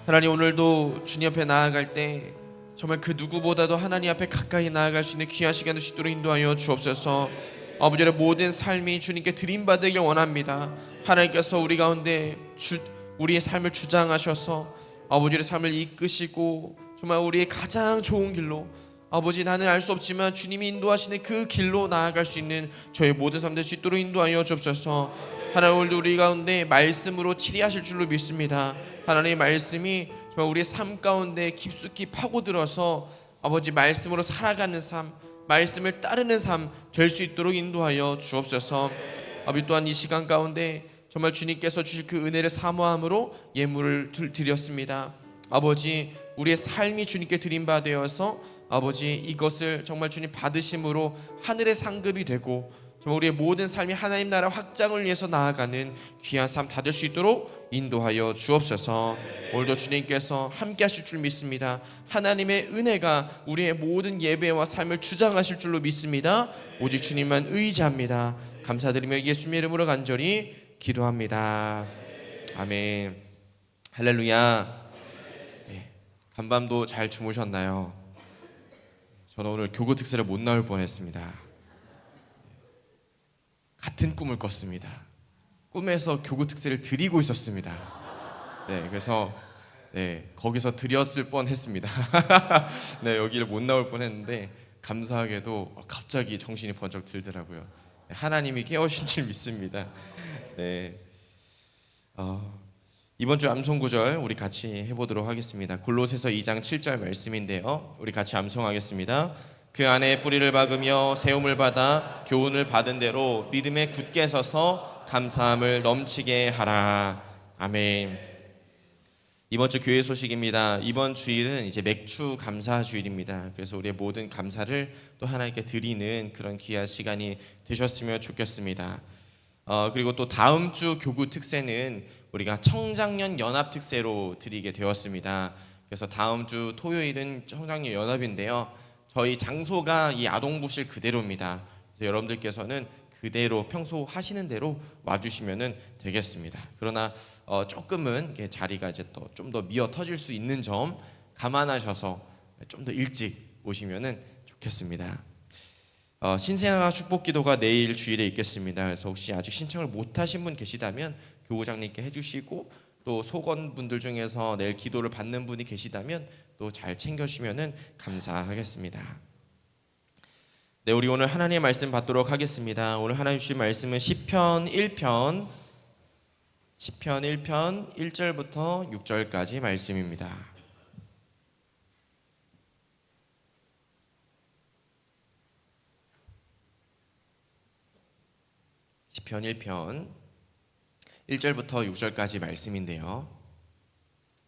하나님, 오늘도 주님 앞에 나아갈 때 정말 그 누구보다도 하나님 앞에 가까이 나아갈 수 있는 귀한 시간 되시도록 인도하여 주옵소서. 아버지의 모든 삶이 주님께 드림받으길 원합니다. 하나님께서 우리 가운데 우리의 삶을 주장하셔서 아버지의 삶을 이끄시고 정말 우리의 가장 좋은 길로, 아버지, 나는 알 수 없지만 주님이 인도하시는 그 길로 나아갈 수 있는 저의 모든 삶 될 수 있도록 인도하여 주옵소서. 하나님, 오늘도 우리 가운데 말씀으로 치리하실 줄로 믿습니다. 하나님의 말씀이 정말 우리의 삶 가운데 깊숙이 파고들어서 아버지 말씀으로 살아가는 삶, 말씀을 따르는 삶 될 수 있도록 인도하여 주옵소서. 아버지, 또한 이 시간 가운데 정말 주님께서 주실 그 은혜를 사모함으로 예물을 드렸습니다. 아버지, 우리의 삶이 주님께 드린 바 되어서 아버지, 이것을 정말 주님 받으심으로 하늘의 상급이 되고 정말 우리의 모든 삶이 하나님 나라 확장을 위해서 나아가는 귀한 삶 다 될 수 있도록 인도하여 주옵소서. 오늘도 주님께서 함께 하실 줄 믿습니다. 하나님의 은혜가 우리의 모든 예배와 삶을 주장하실 줄로 믿습니다. 오직 주님만 의지합니다. 감사드리며 예수님의 이름으로 간절히 기도합니다. 아멘. 할렐루야. 네, 간밤도 잘 주무셨나요? 저는 오늘 교구 특세를 못 나올 뻔했습니다. 같은 꿈을 꿨습니다. 꿈에서 교구 특세를 드리고 있었습니다. 네, 그래서 거기서 드렸을 뻔했습니다. 네, 여기를 못 나올 뻔했는데 감사하게도 갑자기 정신이 번쩍 들더라고요. 하나님이 깨우신 줄 믿습니다. 네, 이번 주 암송 구절 우리 같이 해보도록 하겠습니다. 골로새서 2장 7절 말씀인데요, 우리 같이 암송하겠습니다. 그 안에 뿌리를 박으며 세움을 받아 교훈을 받은 대로 믿음에 굳게 서서 감사함을 넘치게 하라. 아멘. 이번 주 교회 소식입니다. 이번 주일은 이제 맥주 감사 주일입니다. 그래서 우리의 모든 감사를 또 하나님께 드리는 그런 귀한 시간이 되셨으면 좋겠습니다. 그리고 또 다음 주 교구 특세는 우리가 청장년 연합 특세로 드리게 되었습니다. 그래서 다음 주 토요일은 청장년 연합인데요, 저희 장소가 이 아동부실 그대로입니다. 그래서 여러분들께서는 그대로 평소 하시는 대로 와주시면 되겠습니다. 그러나 조금은 자리가 이제 또 좀 더 미어 터질 수 있는 점 감안하셔서 좀 더 일찍 오시면 좋겠습니다. 신생아 축복기도가 내일 주일에 있겠습니다. 그래서 혹시 아직 신청을 못하신 분 계시다면 교구장님께 해주시고, 또 소건분들 중에서 내일 기도를 받는 분이 계시다면 또 잘 챙겨주시면 감사하겠습니다. 네, 우리 오늘 하나님의 말씀 받도록 하겠습니다. 오늘 하나님 주신 말씀은 시편 1편 1절부터 6절까지 말씀입니다. 시편 1편 1절부터 6절까지 말씀인데요,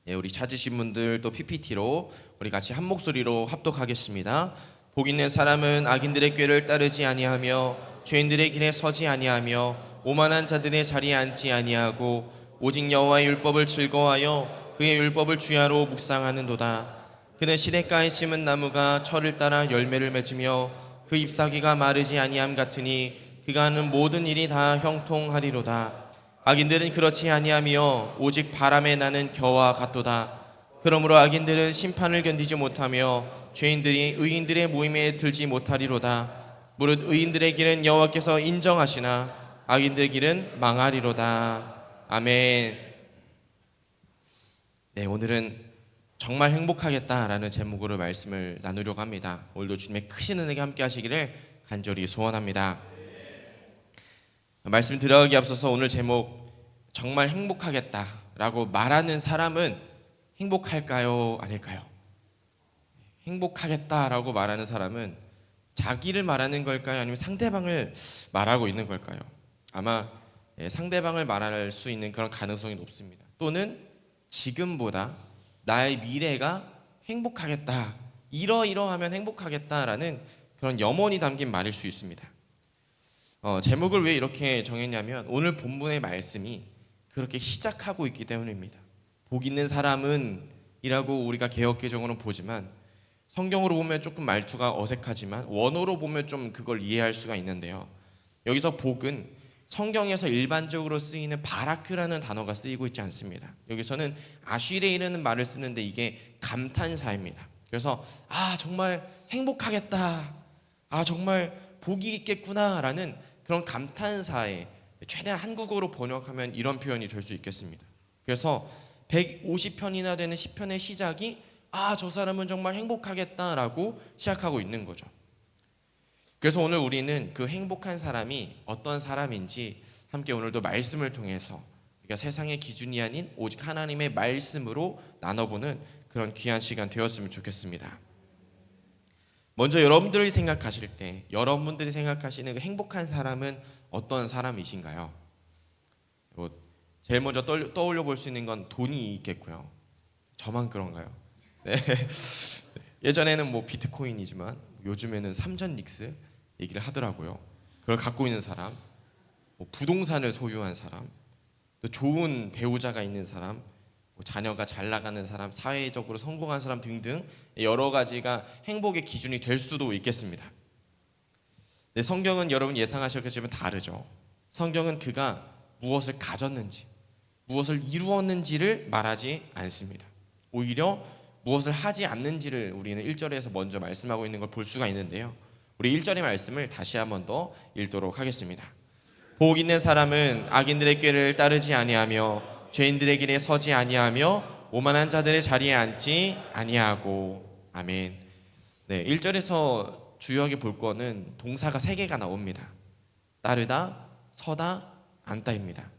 우리 찾으신 분들 또 PPT로 우리 같이 한 목소리로 합독하겠습니다. 복 있는 사람은 악인들의 꾀를 따르지 아니하며 죄인들의 길에 서지 아니하며 오만한 자들의 자리에 앉지 아니하고 오직 여호와의 율법을 즐거워하여 그의 율법을 주야로 묵상하는도다. 그는 시냇가에 심은 나무가 철을 따라 열매를 맺으며 그 잎사귀가 마르지 아니함 같으니 그가 하는 모든 일이 다 형통하리로다. 악인들은 그렇지 아니하며 오직 바람에 나는 겨와 같도다. 그러므로 악인들은 심판을 견디지 못하며 죄인들이 의인들의 모임에 들지 못하리로다. 무릇 의인들의 길은 여호와께서 인정하시나 악인들의 길은 망하리로다. 아멘. 네, 오늘은 정말 행복하겠다라는 제목으로 말씀을 나누려고 합니다. 오늘도 주님의 크신 은혜가 함께 하시기를 간절히 소원합니다. 말씀 들어가기 앞서서 오늘 제목 정말 행복하겠다라고 말하는 사람은 행복할까요? 아닐까요? 행복하겠다라고 말하는 사람은 자기를 말하는 걸까요? 아니면 상대방을 말하고 있는 걸까요? 아마 상대방을 말할 수 있는 그런 가능성이 높습니다. 또는 지금보다 나의 미래가 행복하겠다, 이러이러하면 행복하겠다라는 그런 염원이 담긴 말일 수 있습니다. 제목을 왜 이렇게 정했냐면 오늘 본문의 말씀이 그렇게 시작하고 있기 때문입니다. 복 있는 사람은 이라고 우리가 개역개정으로 보지만 성경으로 보면 조금 말투가 어색하지만 원어로 보면 좀 그걸 이해할 수가 있는데요, 여기서 복은 성경에서 일반적으로 쓰이는 바라크라는 단어가 쓰이고 있지 않습니다. 여기서는 아쉬레이라는 말을 쓰는데 이게 감탄사입니다. 그래서 정말 행복하겠다, 정말 복이 있겠구나라는 그런 감탄사에 최대한 한국어로 번역하면 이런 표현이 될 수 있겠습니다. 그래서 150편이나 되는 시편의 시작이 저 사람은 정말 행복하겠다라고 시작하고 있는 거죠. 그래서 오늘 우리는 그 행복한 사람이 어떤 사람인지 함께 오늘도 말씀을 통해서 우리가 세상의 기준이 아닌 오직 하나님의 말씀으로 나눠보는 그런 귀한 시간 되었으면 좋겠습니다. 먼저 여러분들이 생각하실 때 여러분들이 생각하시는 그 행복한 사람은 어떤 사람이신가요? 제일 먼저 떠올려 볼 수 있는 건 돈이 있겠고요. 저만 그런가요? 네. 예전에는 뭐 비트코인이지만 요즘에는 삼전 닉스 얘기를 하더라고요. 그걸 갖고 있는 사람, 부동산을 소유한 사람, 또 좋은 배우자가 있는 사람, 자녀가 잘 나가는 사람, 사회적으로 성공한 사람 등등 여러 가지가 행복의 기준이 될 수도 있겠습니다. 네, 성경은 여러분 예상하셨겠지만 다르죠. 성경은 그가 무엇을 가졌는지, 무엇을 이루었는지를 말하지 않습니다. 오히려 무엇을 하지 않는지를 우리는 1절에서 먼저 말씀하고 있는 걸 볼 수가 있는데요. 우리 1절의 말씀을 다시 한번 더 읽도록 하겠습니다. 복 있는 사람은 악인들의 꾀를 따르지 아니하며 죄인들의 길에 서지 아니하며 오만한 자들의 자리에 앉지 아니하고. 아멘. 네, 1절에서 주요하게 볼 거는 동사가 3개가 나옵니다. 따르다, 서다, 앉다입니다.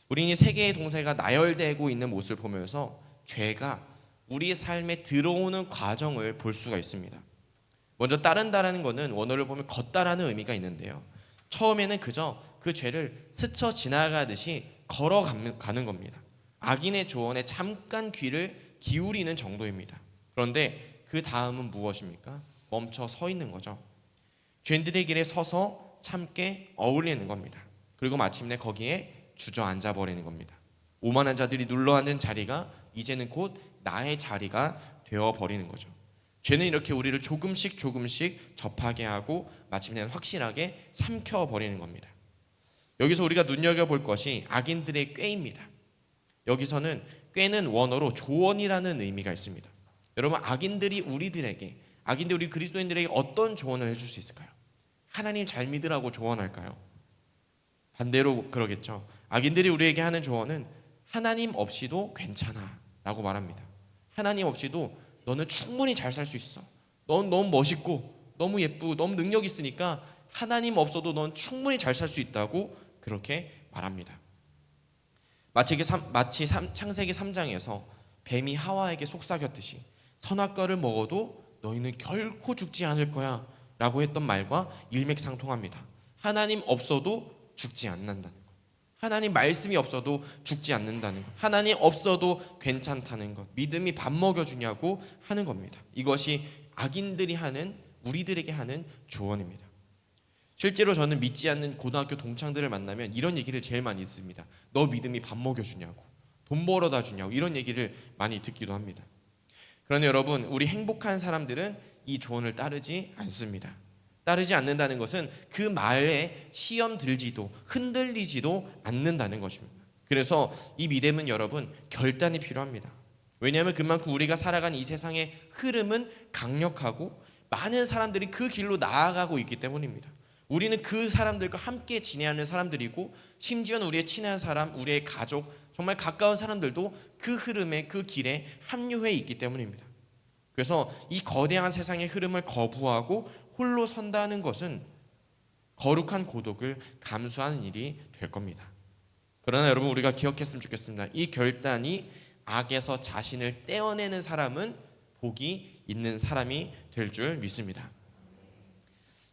우리는 이 3개의 동사가 나열되고 있는 모습을 보면서 죄가 우리의 삶에 들어오는 과정을 볼 수가 있습니다. 먼저 따른다라는 것은 원어를 보면 걷다라는 의미가 있는데요. 처음에는 그저 그 죄를 스쳐 지나가듯이 걸어가는 겁니다. 악인의 조언에 잠깐 귀를 기울이는 정도입니다. 그런데 그 다음은 무엇입니까? 멈춰 서 있는 거죠. 죄인들의 길에 서서 참게 어울리는 겁니다. 그리고 마침내 거기에 주저앉아 버리는 겁니다. 오만한 자들이 눌러앉은 자리가 이제는 곧 나의 자리가 되어버리는 거죠. 죄는 이렇게 우리를 조금씩 접하게 하고 마침내는 확실하게 삼켜버리는 겁니다. 여기서 우리가 눈여겨볼 것이 악인들의 꾀입니다. 여기서는 꾀는 원어로 조언이라는 의미가 있습니다. 여러분, 악인들이 우리 그리스도인들에게 어떤 조언을 해줄 수 있을까요? 하나님 잘 믿으라고 조언할까요? 반대로 그러겠죠. 악인들이 우리에게 하는 조언은 하나님 없이도 괜찮아 라고 말합니다. 하나님 없이도 너는 충분히 잘 살 수 있어. 넌 너무 멋있고 너무 예쁘고 너무 능력 있으니까 하나님 없어도 넌 충분히 잘 살 수 있다고 그렇게 말합니다. 마치 창세기 3장에서 뱀이 하와에게 속삭였듯이 선악과를 먹어도 너희는 결코 죽지 않을 거야 라고 했던 말과 일맥상통합니다. 하나님 없어도 죽지 않는다는 것, 하나님 말씀이 없어도 죽지 않는다는 것, 하나님 없어도 괜찮다는 것, 믿음이 밥 먹여주냐고 하는 겁니다. 이것이 악인들이 하는, 우리들에게 하는 조언입니다. 실제로 저는 믿지 않는 고등학교 동창들을 만나면 이런 얘기를 제일 많이 듣습니다. 너 믿음이 밥 먹여주냐고, 돈 벌어다 주냐고, 이런 얘기를 많이 듣기도 합니다. 그러나 여러분, 우리 행복한 사람들은 이 조언을 따르지 않습니다. 따르지 않는다는 것은 그 말에 시험 들지도 흔들리지도 않는다는 것입니다. 그래서 이 믿음은 여러분 결단이 필요합니다. 왜냐하면 그만큼 우리가 살아가는 이 세상의 흐름은 강력하고 많은 사람들이 그 길로 나아가고 있기 때문입니다. 우리는 그 사람들과 함께 지내는 사람들이고, 심지어는 우리의 친한 사람, 우리의 가족, 정말 가까운 사람들도 그 흐름에, 그 길에 합류해 있기 때문입니다. 그래서 이 거대한 세상의 흐름을 거부하고 홀로 선다는 것은 거룩한 고독을 감수하는 일이 될 겁니다. 그러나 여러분, 우리가 기억했으면 좋겠습니다. 이 결단이 악에서 자신을 떼어내는 사람은 복이 있는 사람이 될 줄 믿습니다.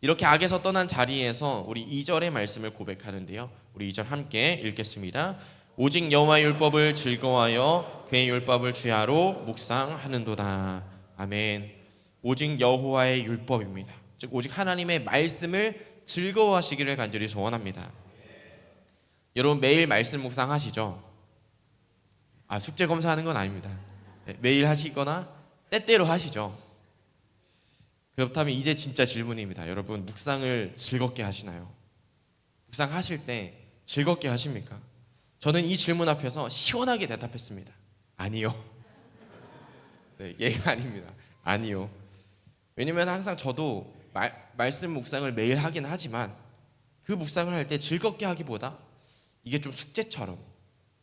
이렇게 악에서 떠난 자리에서 우리 2절의 말씀을 고백하는데요. 우리 2절 함께 읽겠습니다. 오직 여호와의 율법을 즐거워하여 그의 율법을 주야로 묵상하는도다. 아멘. 오직 여호와의 율법입니다. 즉 오직 하나님의 말씀을 즐거워하시기를 간절히 소원합니다. 여러분, 매일 말씀 묵상하시죠? 숙제 검사하는 건 아닙니다. 매일 하시거나 때때로 하시죠? 그렇다면 이제 진짜 질문입니다. 여러분, 묵상을 즐겁게 하시나요? 묵상하실 때 즐겁게 하십니까? 저는 이 질문 앞에서 시원하게 대답했습니다. 아니요. 네, 얘가 아닙니다. 아니요. 왜냐면 항상 저도 말씀 묵상을 매일 하긴 하지만 그 묵상을 할 때 즐겁게 하기보다 이게 좀 숙제처럼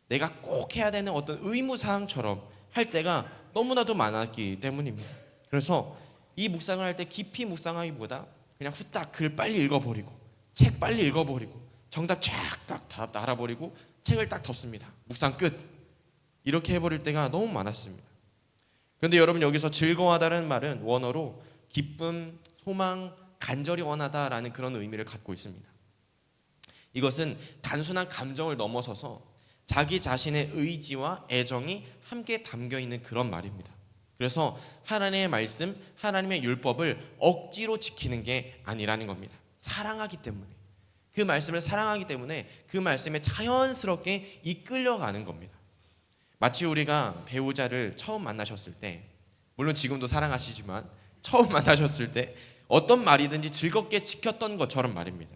내가 꼭 해야 되는 어떤 의무사항처럼 할 때가 너무나도 많았기 때문입니다. 그래서 이 묵상을 할 때 깊이 묵상하기보다 그냥 후딱 글 빨리 읽어버리고 책 빨리 읽어버리고 정답 쫙딱 다 알아버리고 책을 딱 덮습니다. 묵상 끝. 이렇게 해버릴 때가 너무 많았습니다. 그런데 여러분, 여기서 즐거워하다는 말은 원어로 기쁨, 소망, 간절히 원하다라는 그런 의미를 갖고 있습니다. 이것은 단순한 감정을 넘어서서 자기 자신의 의지와 애정이 함께 담겨 있는 그런 말입니다. 그래서 하나님의 말씀, 하나님의 율법을 억지로 지키는 게 아니라는 겁니다. 사랑하기 때문에, 그 말씀을 사랑하기 때문에 그 말씀에 자연스럽게 이끌려가는 겁니다. 마치 우리가 배우자를 처음 만나셨을 때, 물론 지금도 사랑하시지만 처음 만나셨을 때 어떤 말이든지 즐겁게 지켰던 것처럼 말입니다.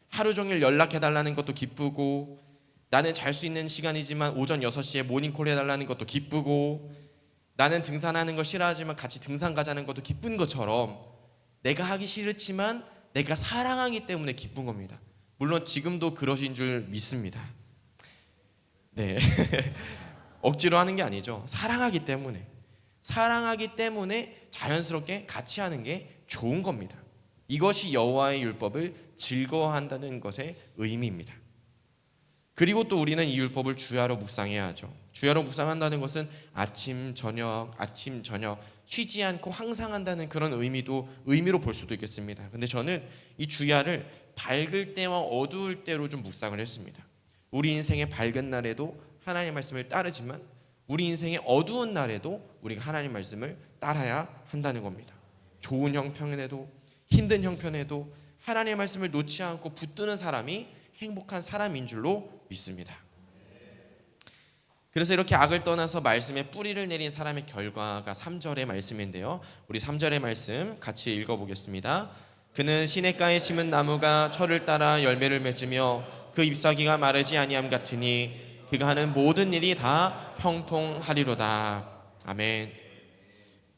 하루 종일 연락해달라는 것도 기쁘고, 나는 잘 수 있는 시간이지만 오전 6시에 모닝콜 해달라는 것도 기쁘고, 나는 등산하는 거 싫어하지만 같이 등산 가자는 것도 기쁜 것처럼 내가 하기 싫지만 내가 사랑하기 때문에 기쁜 겁니다. 물론 지금도 그러신 줄 믿습니다. 네. 억지로 하는 게 아니죠. 사랑하기 때문에 자연스럽게 같이 하는 게 좋은 겁니다. 이것이 여호와의 율법을 즐거워한다는 것의 의미입니다. 그리고 또 우리는 이 율법을 주야로 묵상해야 하죠. 주야로 묵상한다는 것은 아침 저녁 쉬지 않고 항상 한다는 그런 의미로 볼 수도 있겠습니다. 근데 저는 이 주야를 밝을 때와 어두울 때로 좀 묵상을 했습니다. 우리 인생의 밝은 날에도 하나님의 말씀을 따르지만 우리 인생의 어두운 날에도 우리가 하나님의 말씀을 따라야 한다는 겁니다. 좋은 형편에도 힘든 형편에도 하나님의 말씀을 놓지 않고 붙드는 사람이 행복한 사람인 줄로 믿습니다. 그래서 이렇게 악을 떠나서 말씀에 뿌리를 내린 사람의 결과가 3절의 말씀인데요. 우리 3절의 말씀 같이 읽어보겠습니다. 그는 시냇가에 심은 나무가 철을 따라 열매를 맺으며 그 잎사귀가 마르지 아니함 같으니 그가 하는 모든 일이 다 형통하리로다. 아멘.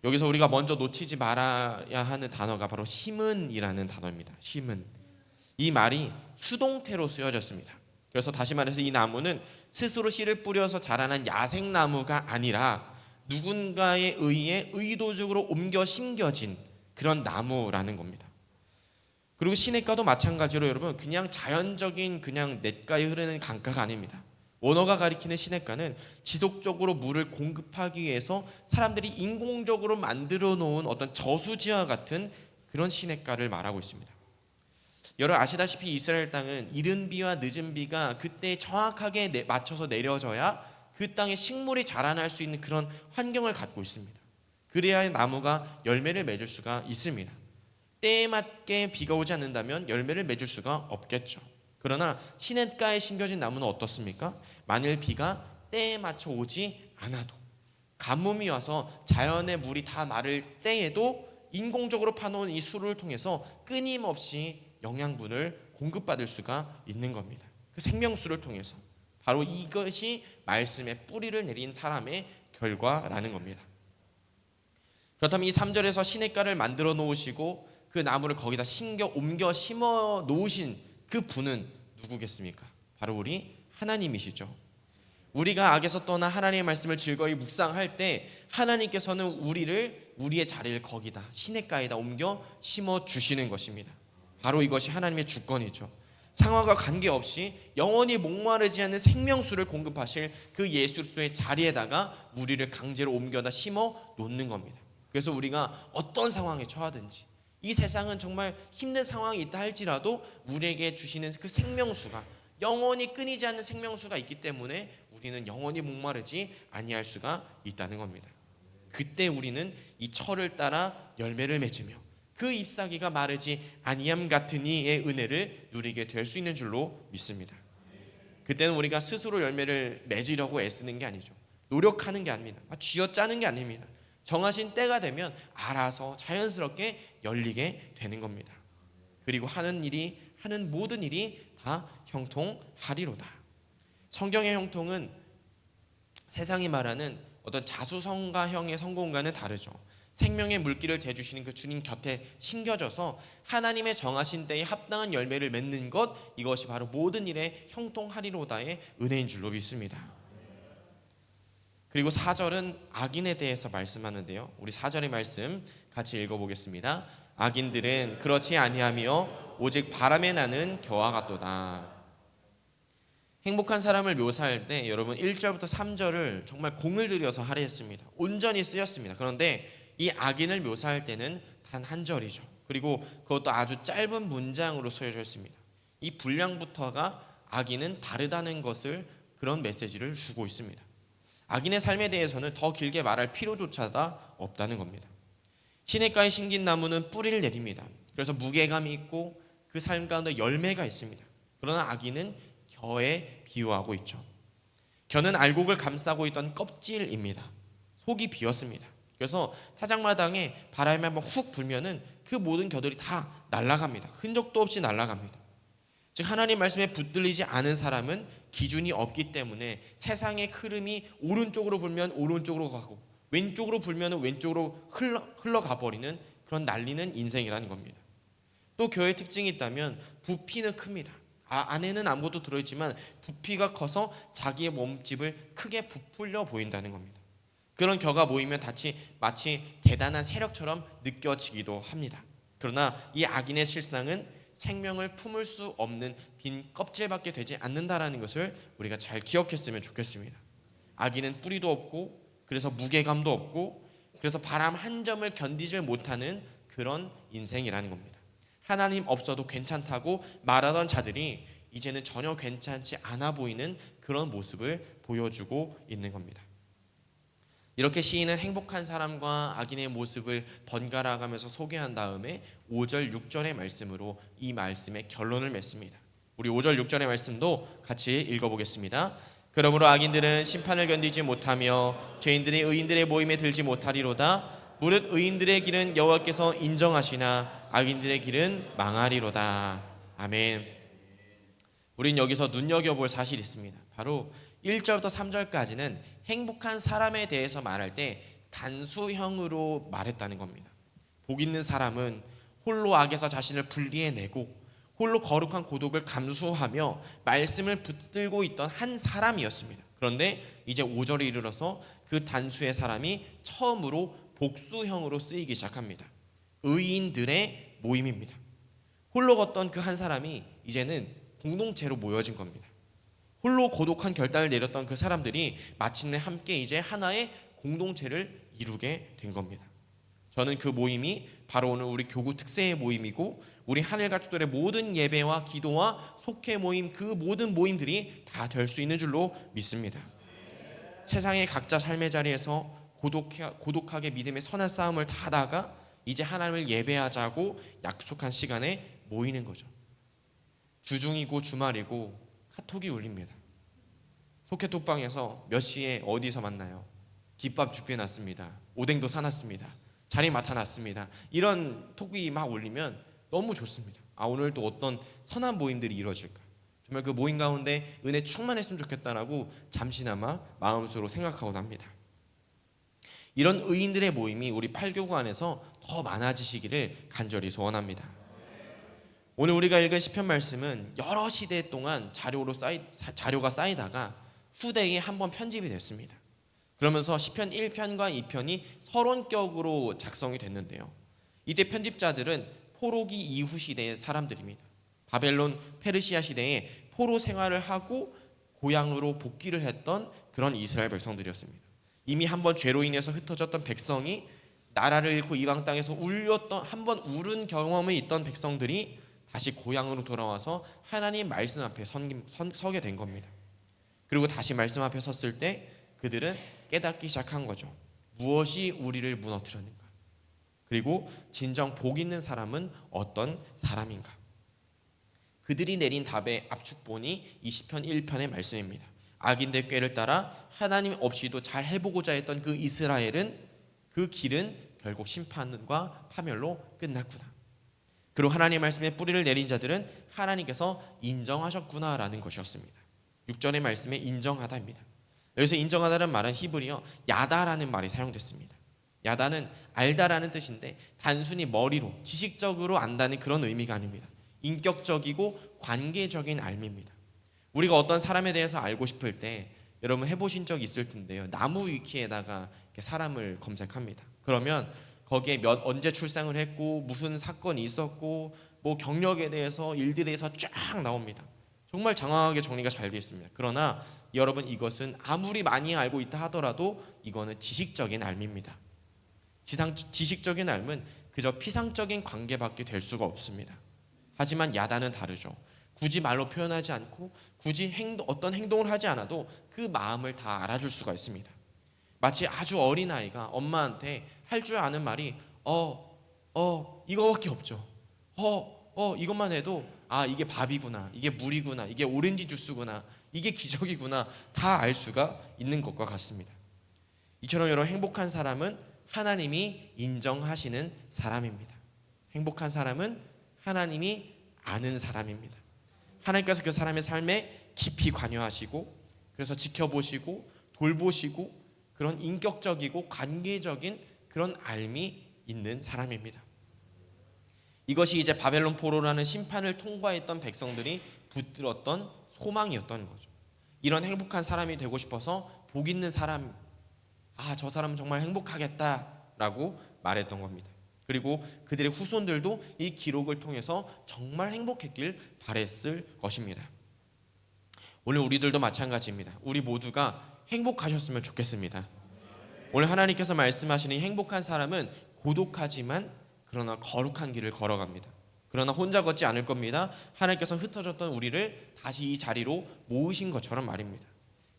여기서 우리가 먼저 놓치지 말아야 하는 단어가 바로 심은이라는 단어입니다. 심은. 이 말이 수동태로 쓰여졌습니다. 그래서 다시 말해서 이 나무는 스스로 씨를 뿌려서 자라난 야생나무가 아니라 누군가에 의해 의도적으로 옮겨 심겨진 그런 나무라는 겁니다. 그리고 시냇가도 마찬가지로 여러분, 그냥 자연적인 그냥 냇가에 흐르는 강가가 아닙니다. 원어가 가리키는 시냇가는 지속적으로 물을 공급하기 위해서 사람들이 인공적으로 만들어 놓은 어떤 저수지와 같은 그런 시냇가를 말하고 있습니다. 여러분 아시다시피 이스라엘 땅은 이른 비와 늦은 비가 그때 정확하게 맞춰서 내려져야 그 땅에 식물이 자라날 수 있는 그런 환경을 갖고 있습니다. 그래야 나무가 열매를 맺을 수가 있습니다. 때에 맞게 비가 오지 않는다면 열매를 맺을 수가 없겠죠. 그러나 시냇가에 심겨진 나무는 어떻습니까? 만일 비가 때에 맞춰 오지 않아도, 가뭄이 와서 자연의 물이 다 마를 때에도 인공적으로 파놓은 이 수로를 통해서 끊임없이 영양분을 공급받을 수가 있는 겁니다. 그 생명수를 통해서. 바로 이것이 말씀에 뿌리를 내린 사람의 결과라는 겁니다. 그렇다면 이 3절에서 시냇가를 만들어 놓으시고 그 나무를 거기다 옮겨 심어 놓으신 그 분은 누구겠습니까? 바로 우리 하나님이시죠. 우리가 악에서 떠나 하나님의 말씀을 즐거이 묵상할 때 하나님께서는 우리의 자리를 거기다 시냇가에다 옮겨 심어 주시는 것입니다. 바로 이것이 하나님의 주권이죠. 상황과 관계없이 영원히 목마르지 않는 생명수를 공급하실 그 예수 그리스도의 자리에다가 우리를 강제로 옮겨다 심어 놓는 겁니다. 그래서 우리가 어떤 상황에 처하든지, 이 세상은 정말 힘든 상황이 있다 할지라도 우리에게 주시는 그 생명수가, 영원히 끊이지 않는 생명수가 있기 때문에 우리는 영원히 목마르지 아니할 수가 있다는 겁니다. 그때 우리는 이 철을 따라 열매를 맺으며 그 잎사귀가 마르지 아니함 같은 이의 은혜를 누리게 될 수 있는 줄로 믿습니다. 그때는 우리가 스스로 열매를 맺으려고 애쓰는 게 아니죠. 노력하는 게 아닙니다. 쥐어짜는 게 아닙니다. 정하신 때가 되면 알아서 자연스럽게 열리게 되는 겁니다. 그리고 하는 모든 일이 다 형통하리로다. 성경의 형통은 세상이 말하는 어떤 자수성가형의 성공과는 다르죠. 생명의 물길을 대주시는 그 주님 곁에 심겨져서 하나님의 정하신 때에 합당한 열매를 맺는 것, 이것이 바로 모든 일에 형통하리로다의 은혜인 줄로 믿습니다. 그리고 4절은 악인에 대해서 말씀하는데요, 우리 4절의 말씀 같이 읽어보겠습니다. 악인들은 그렇지 아니하며 오직 바람에 나는 겨와 같도다. 행복한 사람을 묘사할 때 여러분 1절부터 3절을 정말 공을 들여서 할애했습니다. 온전히 쓰였습니다. 그런데 이 악인을 묘사할 때는 단 한 절이죠. 그리고 그것도 아주 짧은 문장으로 쓰여져 있습니다. 이 분량부터가 악인은 다르다는 것을, 그런 메시지를 주고 있습니다. 악인의 삶에 대해서는 더 길게 말할 필요조차가 없다는 겁니다. 시냇가에 심긴 나무는 뿌리를 내립니다. 그래서 무게감이 있고 그 삶 가운데 열매가 있습니다. 그러나 악인은 겨에 비유하고 있죠. 겨는 알곡을 감싸고 있던 껍질입니다. 속이 비었습니다. 그래서 타작마당에 바람이 한번 훅 불면은 그 모든 겨들이 다 날아갑니다. 흔적도 없이 날아갑니다. 즉 하나님 말씀에 붙들리지 않은 사람은 기준이 없기 때문에 세상의 흐름이 오른쪽으로 불면 오른쪽으로 가고 왼쪽으로 불면 왼쪽으로 흘러가 버리는 그런 날리는 인생이라는 겁니다. 또 겨의 특징이 있다면 부피는 큽니다. 안에는 아무것도 들어있지만 부피가 커서 자기의 몸집을 크게 부풀려 보인다는 겁니다. 그런 겨가 모이면 마치 대단한 세력처럼 느껴지기도 합니다. 그러나 이 악인의 실상은 생명을 품을 수 없는 빈 껍질밖에 되지 않는다라는 것을 우리가 잘 기억했으면 좋겠습니다. 악인은 뿌리도 없고, 그래서 무게감도 없고, 그래서 바람 한 점을 견디질 못하는 그런 인생이라는 겁니다. 하나님 없어도 괜찮다고 말하던 자들이 이제는 전혀 괜찮지 않아 보이는 그런 모습을 보여주고 있는 겁니다. 이렇게 시인은 행복한 사람과 악인의 모습을 번갈아 가면서 소개한 다음에 5절 6절의 말씀으로 이 말씀의 결론을 맺습니다. 우리 5절 6절의 말씀도 같이 읽어보겠습니다. 그러므로 악인들은 심판을 견디지 못하며 죄인들이 의인들의 모임에 들지 못하리로다. 무릇 의인들의 길은 여호와께서 인정하시나 악인들의 길은 망하리로다. 아멘. 우린 여기서 눈여겨볼 사실이 있습니다. 바로 1절부터 3절까지는 행복한 사람에 대해서 말할 때 단수형으로 말했다는 겁니다. 복 있는 사람은 홀로 악에서 자신을 분리해내고 홀로 거룩한 고독을 감수하며 말씀을 붙들고 있던 한 사람이었습니다. 그런데 이제 5절에 이르러서 그 단수의 사람이 처음으로 복수형으로 쓰이기 시작합니다. 의인들의 모임입니다. 홀로 걷던 그 한 사람이 이제는 공동체로 모여진 겁니다. 홀로 고독한 결단을 내렸던 그 사람들이 마침내 함께 이제 하나의 공동체를 이루게 된 겁니다. 저는 그 모임이 바로 오늘 우리 교구 특세의 모임이고, 우리 하늘가족들의 모든 예배와 기도와 속회 모임, 그 모든 모임들이 다 될 수 있는 줄로 믿습니다. 세상의 각자 삶의 자리에서 고독하게 믿음의 선한 싸움을 다 하다가 이제 하나님을 예배하자고 약속한 시간에 모이는 거죠. 주중이고 주말이고 카톡이 울립니다. 속회톡방에서 몇 시에 어디서 만나요? 김밥 준비해놨습니다. 오뎅도 사놨습니다. 자리 맡아놨습니다. 이런 톡이 막 울리면 너무 좋습니다. 오늘 또 어떤 선한 모임들이 이루어질까, 정말 그 모임 가운데 은혜 충만했으면 좋겠다라고 잠시나마 마음속으로 생각하곤 합니다. 이런 의인들의 모임이 우리 8교구 안에서 더 많아지시기를 간절히 소원합니다. 오늘 우리가 읽은 시편 말씀은 여러 시대 동안 자료가 쌓이다가 후대에 한번 편집이 됐습니다. 그러면서 시편 1편과 2편이 서론격으로 작성이 됐는데요, 이때 편집자들은 포로기 이후 시대의 사람들입니다. 바벨론 페르시아 시대에 포로 생활을 하고 고향으로 복귀를 했던 그런 이스라엘 백성들이었습니다. 이미 한번 죄로 인해서 흩어졌던 백성이, 나라를 잃고 이방 땅에서 한번 울은 경험이 있던 백성들이 다시 고향으로 돌아와서 하나님 말씀 앞에 서게 된 겁니다. 그리고 다시 말씀 앞에 섰을 때 그들은 깨닫기 시작한 거죠. 무엇이 우리를 무너뜨렸는가? 그리고 진정 복 있는 사람은 어떤 사람인가? 그들이 내린 답의 압축본이 이 시편 1편의 말씀입니다. 악인들 꾀를 따라 하나님 없이도 잘 해보고자 했던 그 이스라엘은, 그 길은 결국 심판과 파멸로 끝났구나. 그리고 하나님의 말씀에 뿌리를 내린 자들은 하나님께서 인정하셨구나라는 것이었습니다. 6절의 말씀에 인정하다입니다. 여기서 인정하다는 말은 히브리어 야다라는 말이 사용됐습니다. 야다는 알다라는 뜻인데 단순히 머리로 지식적으로 안다는 그런 의미가 아닙니다. 인격적이고 관계적인 알미입니다. 우리가 어떤 사람에 대해서 알고 싶을 때 여러분 해보신 적 있을 텐데요. 나무 위키에다가 사람을 검색합니다. 그러면 거기에 언제 출생을 했고 무슨 사건이 있었고 뭐 경력에 대해서 일들에 대해서 쫙 나옵니다. 정말 장황하게 정리가 잘 되어 있습니다. 그러나 여러분 이것은 아무리 많이 알고 있다 하더라도 이거는 지식적인 알미입니다. 지식적인 알은 그저 피상적인 관계밖에 될 수가 없습니다. 하지만 야다는 다르죠. 굳이 말로 표현하지 않고 굳이 어떤 행동을 하지 않아도 그 마음을 다 알아줄 수가 있습니다. 마치 아주 어린 아이가 엄마한테 할 줄 아는 말이 이거밖에 없죠. 이것만 해도 이게 밥이구나, 이게 물이구나, 이게 오렌지 주스구나, 이게 기적이구나 다 알 수가 있는 것과 같습니다. 이처럼 여러분 행복한 사람은 하나님이 인정하시는 사람입니다. 행복한 사람은 하나님이 아는 사람입니다. 하나님께서 그 사람의 삶에 깊이 관여하시고 그래서 지켜보시고 돌보시고 그런 인격적이고 관계적인 그런 알미 있는 사람입니다. 이것이 이제 바벨론 포로라는 심판을 통과했던 백성들이 붙들었던 소망이었던 거죠. 이런 행복한 사람이 되고 싶어서 복 있는 사람, 저 사람은 정말 행복하겠다라고 말했던 겁니다. 그리고 그들의 후손들도 이 기록을 통해서 정말 행복했길 바랬을 것입니다. 오늘 우리들도 마찬가지입니다. 우리 모두가 행복하셨으면 좋겠습니다. 오늘 하나님께서 말씀하시는 행복한 사람은 고독하지만 그러나 거룩한 길을 걸어갑니다. 그러나 혼자 걷지 않을 겁니다. 하나님께서 흩어졌던 우리를 다시 이 자리로 모으신 것처럼 말입니다.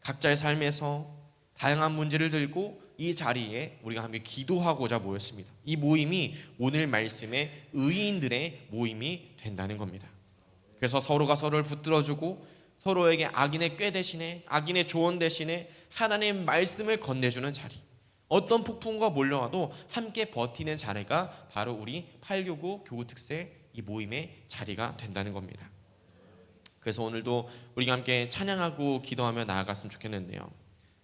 각자의 삶에서 다양한 문제를 들고 이 자리에 우리가 함께 기도하고자 모였습니다. 이 모임이 오늘 말씀의 의인들의 모임이 된다는 겁니다. 그래서 서로가 서로를 붙들어주고 서로에게 악인의 꾀 대신에 악인의 조언 대신에 하나님의 말씀을 건네주는 자리, 어떤 폭풍과 몰려와도 함께 버티는 자리가 바로 우리 899 교우특세 이 모임의 자리가 된다는 겁니다. 그래서 오늘도 우리가 함께 찬양하고 기도하며 나아갔으면 좋겠는데요.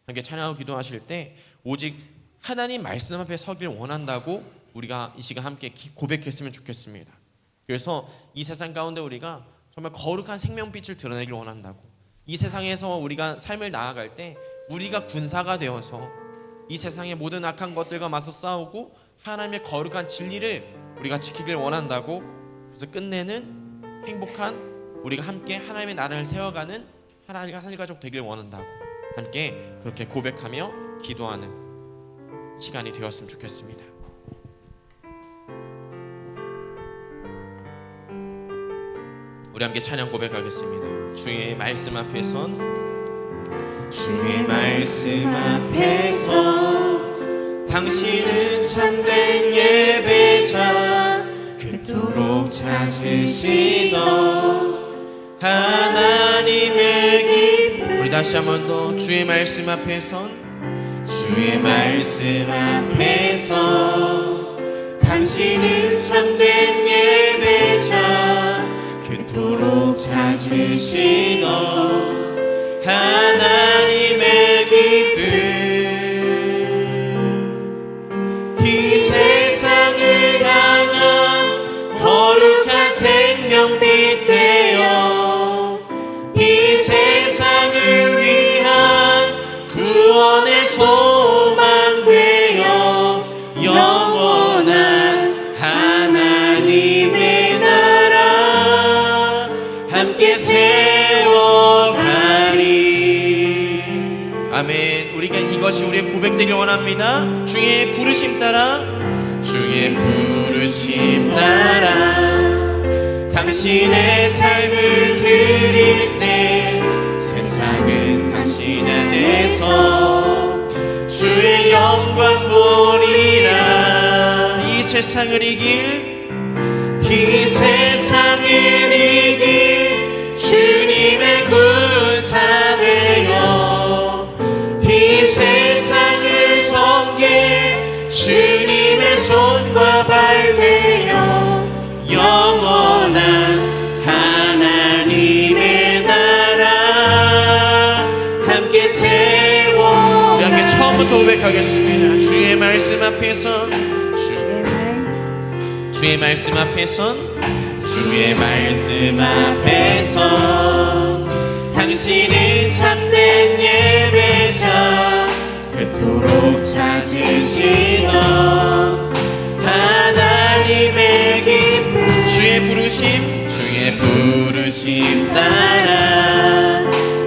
함께 찬양하고 기도하실 때 오직 하나님 말씀 앞에 서길 원한다고 우리가 이 시간 함께 고백했으면 좋겠습니다. 그래서 이 세상 가운데 우리가 정말 거룩한 생명빛을 드러내길 원한다고, 이 세상에서 우리가 삶을 나아갈 때 우리가 군사가 되어서 이 세상의 모든 악한 것들과 맞서 싸우고 하나님의 거룩한 진리를 우리가 지키길 원한다고, 그래서 끝내는 행복한 우리가 함께 하나님의 나라를 세워가는 하나님 가족 되길 원한다고 함께 그렇게 고백하며 기도하는 시간이 되었으면 좋겠습니다. 우리 함께 찬양 고백하겠습니다. 주의 말씀 앞에 선 주의 말씀 앞에서 당신은 참된 예배자 그토록 찾으시던 하나님의 기쁨. 우리 다시 한 번 더 주의 말씀 앞에 선 주의 말씀 앞에서 당신은 참된 예배자 그토록 찾으시던 하나님의 기쁨. 이 세상을 향한 거룩한 생명빛 되어 이 세상을 위한 구원의 소망 되어 영원한 하나님의 나라 함께 세워가리. 아멘. 우리가 이것이 우리의 고백되길 원합니다. 주의 부르심 따라 주의 부르심 따라 당신의 삶을 드릴 때 세상은 당신 안에서 주의 영광 보리라. 이 세상을 이길 이 세상을 이길 주님의 군사 되어 이 세상을 섬길 주님의 손과 발 되어 영원 번 더 고백하겠습니다. 주의 말씀 앞에선 주의 말씀 앞에선 주의 말씀 앞에선 당신은 참된 예배자 그토록 찾으시던 하나님의 기쁨 주의 부르심 따라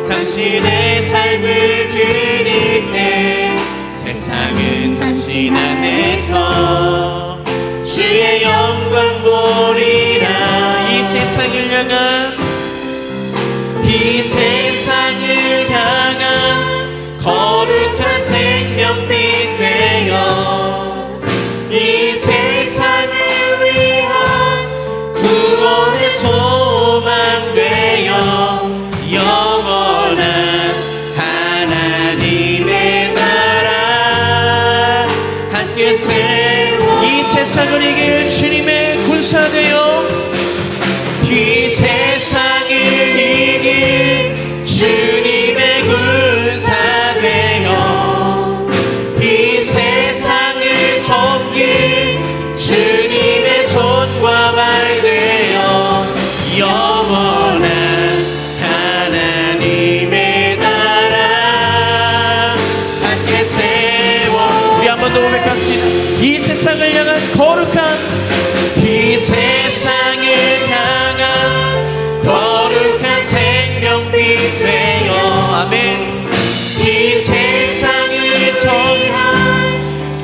당신의 삶을 드릴 때 세상은 당신 안에서 주의 영광 보리라. 이 세상을 향한 거룩한 생명빛 되어 이 세상을 위한 구원의 소망 되어 영원한 하나님의 나라 함께 세워 이 세상을 이길 주님의 군사 되어 이 세상을 이길 주님의 군사 되어 이 세상을 섬길 주님의 손과 발 되어 영원한 하나님의 나라 함께 세워 우리 한 번 더 고백합시다. 이 세상을 향한 거룩한 이 세상을 향한 거룩한 생명빛 되어 아멘 이 세상을 섬기는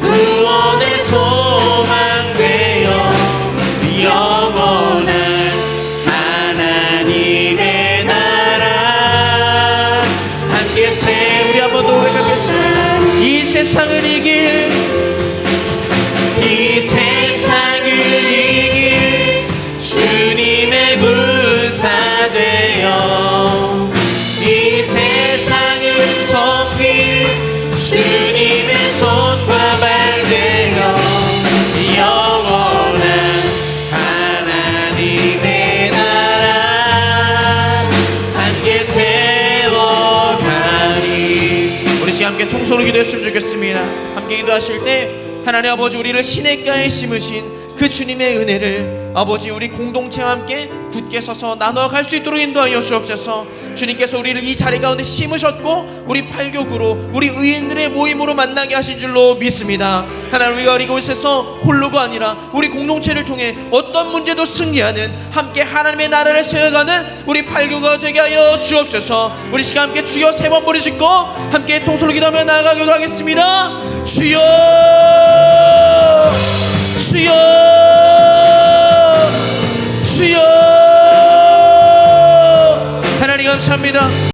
구원의 소망 되어 영원한 하나님의 나라 함께 우리 한 번 더 고백하겠습니다. 이 세상을 이길 이 세상을 이길 주님의 군사 되어 이 세상을 섬길 주님의 손과 발 되어 영원한 하나님의 나라 함께 세워가리. 우리 시간 함께 통솔로 기도했으면 좋겠습니다. 함께 기도하실 때 하나님 아버지 우리를 시냇가에 심으신 그 주님의 은혜를 아버지 우리 공동체와 함께 굳게 서서 나눠갈 수 있도록 인도하여 주옵소서. 주님께서 우리를 이 자리 가운데 심으셨고 우리 팔교구로 우리 의인들의 모임으로 만나게 하신 줄로 믿습니다. 하나님 우리가 이곳에서 홀로가 아니라 우리 공동체를 통해 어떤 문제도 승리하는 함께 하나님의 나라를 세워가는 우리 팔교구가 되게 하여 주옵소서. 우리 시간 함께 주여 세 번 부르짖고 함께 통솔로 기도하며 나아가기도 하겠습니다. 주여 주여 주여 하나님 감사합니다.